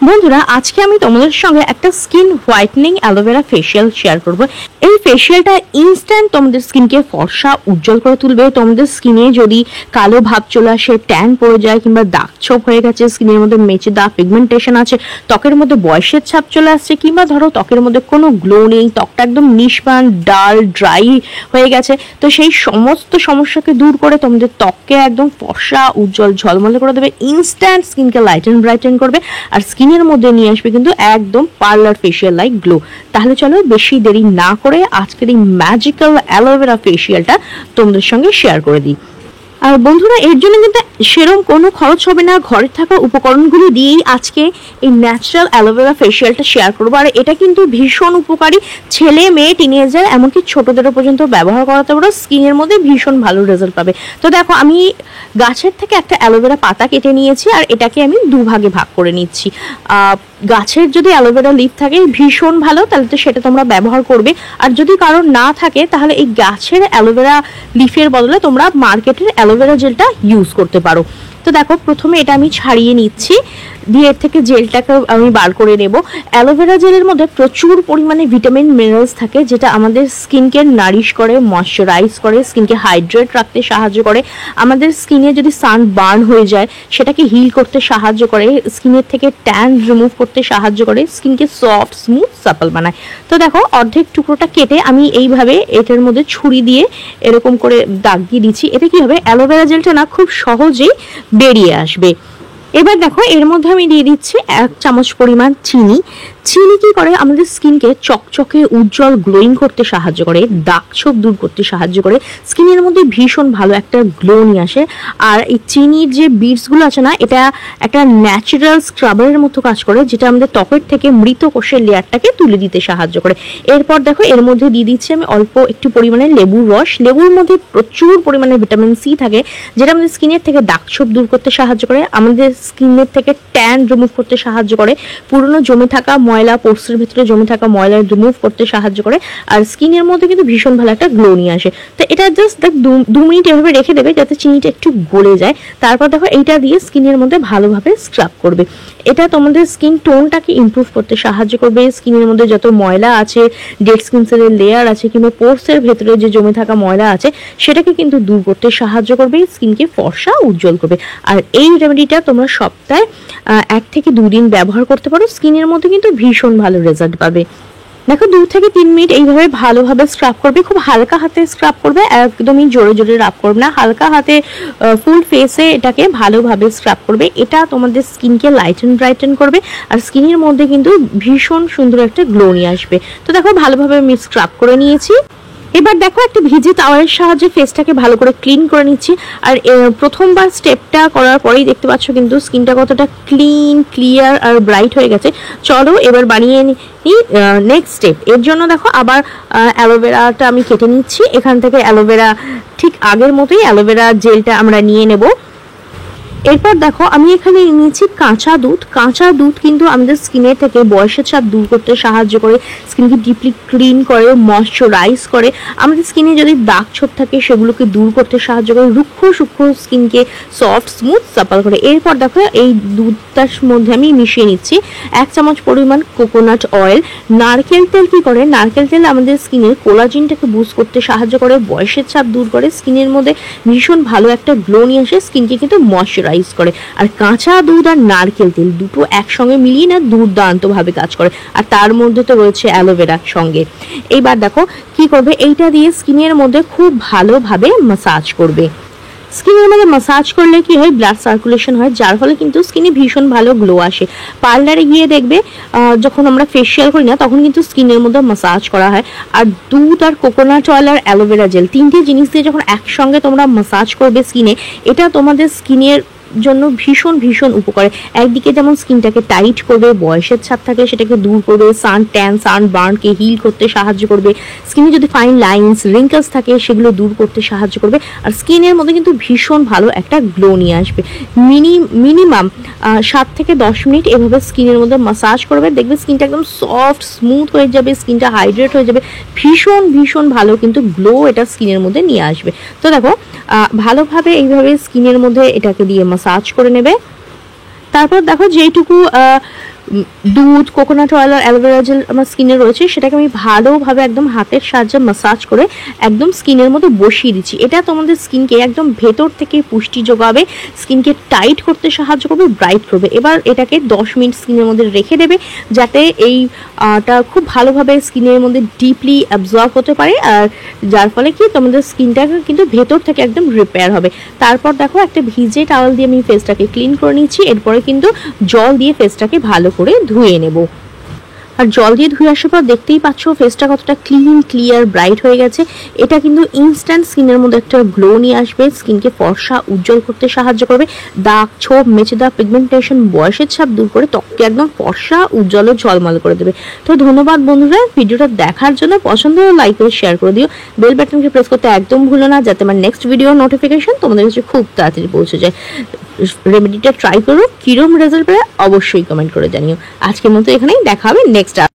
বন্ধুরা, আজকে আমি তোমাদের সঙ্গে একটা skin whitening aloe vera facial share করব। এই ফেশিয়ালটা ইনস্ট্যান্ট তোমাদের স্কিনকে ফর্সা উজ্জ্বল করে তুলবে। তোমাদের স্কিনে যদি কালো ভাব চলে আসে, ট্যান পড়ে যায় কিংবা দাগ ছোপ হয়ে গেছে, স্কিনের মধ্যে মেচে দাগ, পিগমেন্টেশন আছে, ত্বকের মধ্যে বয়সের ছাপ চলে আসছে, কিংবা ধরো ত্বকের মধ্যে কোনো গ্লো নেই, ত্বকটা একদম নিষ্প্রাণ ডাল ড্রাই হয়ে গেছে, তো সেই সমস্ত সমস্যাকে দূর করে তোমাদের ত্বককে একদম ফর্সা উজ্জ্বল ঝলমলে করে দেবে। ইনস্ট্যান্ট স্কিনকে লাইটেন ব্রাইটেন করবে আর স্কিনের মধ্যে নিয়ে আসবে কিন্তু একদম পার্লার ফেশিয়াল লাইক গ্লো। তাহলে চলো বেশি দেরি না করে আজকের এই ম্যাজিক্যাল অ্যালোভেরা ফেশিয়ালটা তোমাদের সঙ্গে শেয়ার করে দিই। আর বন্ধুরা, এর জন্য কিন্তু সেরকম কোনো খরচ হবে না, ঘরে থাকা উপকরণগুলো দিয়েই আজকে এই ন্যাচারাল অ্যালোভেরা ফেশিয়ালটা শেয়ার করবো। আর এটা কিন্তু ভীষণ উপকারী, ছেলে মেয়ে টিনেজার এমনকি ছোটদেরও পর্যন্ত ব্যবহার করাতে পারো, স্কিনের মধ্যে ভীষণ ভালো রেজাল্ট পাবে। তো দেখো, আমি গাছের থেকে একটা অ্যালোভেরা পাতা কেটে নিয়েছি আর এটাকে আমি দুভাগে ভাগ করে নিচ্ছি। গাছের যদি অ্যালোভেরা লিফ থাকে ভীষণ ভালো, তাহলে তো সেটা তোমরা ব্যবহার করবে। আর যদি কারোর না থাকে তাহলে এই গাছের অ্যালোভেরা লিফের বদলে তোমরা মার্কেটের অ্যালোভেরা জেলটা ইউজ করতে পারো। তো দেখো, প্রথমে এটা আমি ছাড়িয়ে নিচ্ছি, দিয়ে এর থেকে জেলটাকে আমি বার করে নেব। অ্যালোভেরা জেলের মধ্যে প্রচুর পরিমাণে ভিটামিন মিনারেলস থাকে, যেটা আমাদের স্কিনকে নারিশ করে, ময়শ্চারাইজ করে, স্কিনকে হাইড্রেট রাখতে সাহায্য করে। আমাদের স্কিনে যদি সান বার্ন হয়ে যায় সেটাকে হিল করতে সাহায্য করে, স্কিনের থেকে ট্যান রিমুভ করতে সাহায্য করে, স্কিনকে সফট স্মুথ সাপল বানায়। তো দেখো, অর্ধেক টুকরোটা কেটে আমি এইভাবে এটার মধ্যে ছুরি দিয়ে এরকম করে দাগ দিয়ে দিচ্ছি। এতে কি হবে, অ্যালোভেরা জেলটা না খুব সহজেই বেরিয়ে আসবে। এবার দেখো, এর মধ্যে আমি দিয়ে দিচ্ছি 1 চামচ পরিমাণ চিনি। চিনি কি করে, আমাদের স্কিনকে চকচকে উজ্জ্বল গ্লোয়িং করতে সাহায্য করে, দাগ ছোপ দূর করতে সাহায্য করে, স্কিনের মধ্যে ভীষণ ভালো একটা গ্লো নিয়ে আসে। আর এই চিনির যে বিটসগুলো আছে না, এটা একটা ন্যাচারাল স্ক্রাবারের মতো কাজ করে, যেটা আমাদের ত্বকের থেকে মৃত কোষের লেয়ারটাকে তুলে দিতে সাহায্য করে। এরপর দেখো, এর মধ্যে দিয়ে দিচ্ছি আমি অল্প একটু পরিমাণে লেবুর রস। লেবুর মধ্যে প্রচুর পরিমাণে ভিটামিন সি থাকে, যেটা আমাদের স্কিনের থেকে দাগ ছোপ দূর করতে সাহায্য করে, আমাদের স্কিনের থেকে ট্যান রিমুভ করতে সাহায্য করে, পুরনো জমে থাকা ময়লা, পোর্সের ভিতরে জমে থাকা ময়লা রিমুভ করতে সাহায্য করে, আর স্কিনের মধ্যে কিন্তু ভীষণ ভালো একটা গ্লো নিয়ে আসে। তো এটা জাস্ট 2 মিনিট এভাবে রেখে দেবে যাতে চিনিটা একটু গলে যায়। তারপর দেখো, এইটা দিয়ে স্কিনের মধ্যে ভালোভাবে স্ক্রাব করবে। এটা তোমাদের স্কিন টোনটাকে ইমপ্রুভ করতে সাহায্য করবে। স্কিনের মধ্যে যত ময়লা আছে, ডেড স্কিন সেলের লেয়ার আছে, কিংবা পোর্সের ভেতরে যে জমে থাকা ময়লা আছে, সেটাকে কিন্তু দূর করতে সাহায্য করবে, স্কিনকে ফর্সা উজ্জ্বল করবে। আর এই রেমেডিটা তোমরা সপ্তাহে 1 থেকে 2 দিন ব্যবহার করতে পারো, স্কিনের মধ্যে কিন্তু ভীষণ ভালো রেজাল্ট পাবে। দেখো, 2 থেকে 3 মিনিট এইভাবে ভালোভাবে স্ক্রাব করবে, খুব হালকা হাতে স্ক্রাব করবে, একদমই জোরে জোরে রাব করবে না, হালকা হাতে ফুল ফেসে এটাকে ভালোভাবে স্ক্রাব করবে। এটা তোমাদের স্কিনকে লাইটেন ব্রাইটেন করবে আর স্কিনের মধ্যে কিন্তু ভীষণ সুন্দর একটা গ্লো নিয়ে আসবে। তো দেখো, ভালোভাবে আমি স্ক্রাব করে নিয়েছি। এবার দেখো, একটা ভিজে টাওয়ালের সাহায্যে ফেসটাকে ভালো করে ক্লিন করে নিচ্ছি। আর প্রথমবার স্টেপটা করার পরেই দেখতে পাচ্ছ কিন্তু স্কিনটা কতটা ক্লিন, ক্লিয়ার আর ব্রাইট হয়ে গেছে। চলো এবার বানিয়ে নিই নেক্সট স্টেপ। এর জন্য দেখো, আবার অ্যালোভেরাটা আমি কেটে নিচ্ছি। এখান থেকে অ্যালোভেরা ঠিক আগের মতোই অ্যালোভেরা জেলটা আমরা নিয়ে নেব। এরপর দেখো, আমি এখানে নিয়েছি কাঁচা দুধ। কাঁচা দুধ কিন্তু আমাদের স্কিনের থেকে বয়সের ছাপ দূর করতে সাহায্য করে, স্কিনকে ডিপলি ক্লিন করে, ময়শ্চারাইজ করে, আমাদের স্কিনে যদি দাগ ছোপ থাকে সেগুলোকে দূর করতে সাহায্য করে, রুক্ষ সূক্ষ্ম স্কিনকে সফট স্মুথ সাপাল করে। এরপর দেখো, এই দুধটার মধ্যে আমি মিশিয়ে নিচ্ছি 1 চামচ পরিমাণ কোকোনাট অয়েল। নারকেল তেল কি করে, নারকেল তেল আমাদের স্কিনের কোলাজিনটাকে বুস্ট করতে সাহায্য করে, বয়সের ছাপ দূর করে, স্কিনের মধ্যে ভীষণ ভালো একটা গ্লো নিয়ে আসে, স্কিনকে কিন্তু ময়শ্চারাইজ করে। আর কাঁচা দুধ আর নারকেল তেল দুটো একসঙ্গে মিলিয়ে না দুর্দান্তভাবে কাজ করে। আর তার মধ্যে তো রয়েছে অ্যালোভেরা সঙ্গে। এইবার দেখো কি করবে, এইটা দিয়ে স্কিনের মধ্যে খুব ভালোভাবে ম্যাসাজ করবে। স্কিনের মধ্যে ম্যাসাজ করলে কি হয়, ব্লাড সার্কুলেশন হয়, যার ফলে কিন্তু স্কিনে ভীষণ ভালো গ্লো আসে। পার্লারে গিয়ে দেখবে যখন আমরা ফেশিয়াল করি না, তখন কিন্তু স্কিনের মধ্যে ম্যাসাজ করা হয়। আর দুধ আর কোকোনাট অয়েল আর অ্যালোভেরা জেল, 3টে জিনিস দিয়ে যখন একসঙ্গে তোমরা ম্যাসাজ করবে স্কিনে, এটা তোমাদের স্কিনের জন্য ভীষণ ভীষণ উপকারী। একদিকে যেমন স্কিনটাকে টাইট করবে, বয়সের ছাপ থাকে সেটাকে দূর করবে, সান ট্যান, সান বার্নকে হিল করতে সাহায্য করবে, স্কিনে যদি ফাইন লাইন্স, রিঙ্কলস থাকে সেগুলো দূর করতে সাহায্য করবে, আর স্কিনের মধ্যে কিন্তু ভীষণ ভালো একটা গ্লো নিয়ে আসবে। মিনিমাম 7 থেকে 10 মিনিট এভাবে স্কিনের মধ্যে ম্যাসাজ করবে, দেখবে স্কিনটা একদম সফট স্মুথ হয়ে যাবে, স্কিনটা হাইড্রেট হয়ে যাবে, ভীষণ ভীষণ ভালো কিন্তু গ্লো এটা স্কিনের মধ্যে নিয়ে আসবে। তো দেখো, ভালোভাবে এইভাবে স্কিনের মধ্যে এটাকে দিয়ে ম্যাসাজ করে নেবে। তারপর দেখো, যেইটুকু দুধ, কোকোনাট অয়েল আর অ্যালোভেরা জেল আমার স্কিনে রয়েছে, সেটাকে আমি ভালোভাবে একদম হাতের সাহায্যে ম্যাসাজ করে একদম স্কিনের মধ্যে বসিয়ে দিচ্ছি। এটা তোমাদের স্কিনকে একদম ভেতর থেকে পুষ্টি যোগাবে, স্কিনকে টাইট করতে সাহায্য করবে, ব্রাইট করবে। এবার এটাকে 10 মিনিট স্কিনের মধ্যে রেখে দেবে, যাতে এইটা খুব ভালোভাবে স্কিনের মধ্যে ডিপলি অ্যাবজর্ব হতে পারে, আর যার ফলে কি তোমাদের স্কিনটা কিন্তু ভেতর থেকে একদম রিপেয়ার হবে। তারপর দেখো একটা ভিজে টাওয়াল দিয়ে আমি ফেসটাকে ক্লিন করে নিচ্ছি। এরপরে কিন্তু জল দিয়ে ফেসটাকে ভালো করে ধুয়ে নেব। আর জল দিয়ে ধুয়ে আসার পর দেখতেই পাচ্ছ ফেসটা কতটা ক্লিন, ক্লিয়ার, ব্রাইট হয়ে গেছে। এটা কিন্তু ইনস্ট্যান্ট স্কিনের মধ্যে একটা গ্লো নিয়ে আসবে, স্কিনকে ফর্সা উজ্জ্বল করতে সাহায্য করবে, দাগ, ছোপ, মেচে দাগ, পিগমেন্টেশন, বয়সের ছাপ দূর করে ত্বককে একদম ফর্সা, উজ্জ্বল ও ঝলমল করে দেবে। তো ধন্যবাদ বন্ধুরা ভিডিওটা দেখার জন্য। পছন্দ হলে লাইক করে শেয়ার করে দিও, বেল বাটনকে প্রেস করতে একদম ভুলো না, যাতে আমার নেক্সট ভিডিও নোটিফিকেশন তোমাদের কাছে খুব তাড়াতাড়ি পৌঁছে যায়। রেমেডিটা ট্রাই করো, কিরম রেজাল্ট পেলে অবশ্যই কমেন্ট করে জানিও। আজকের মতো এখানেই, দেখা হবে নেক্সট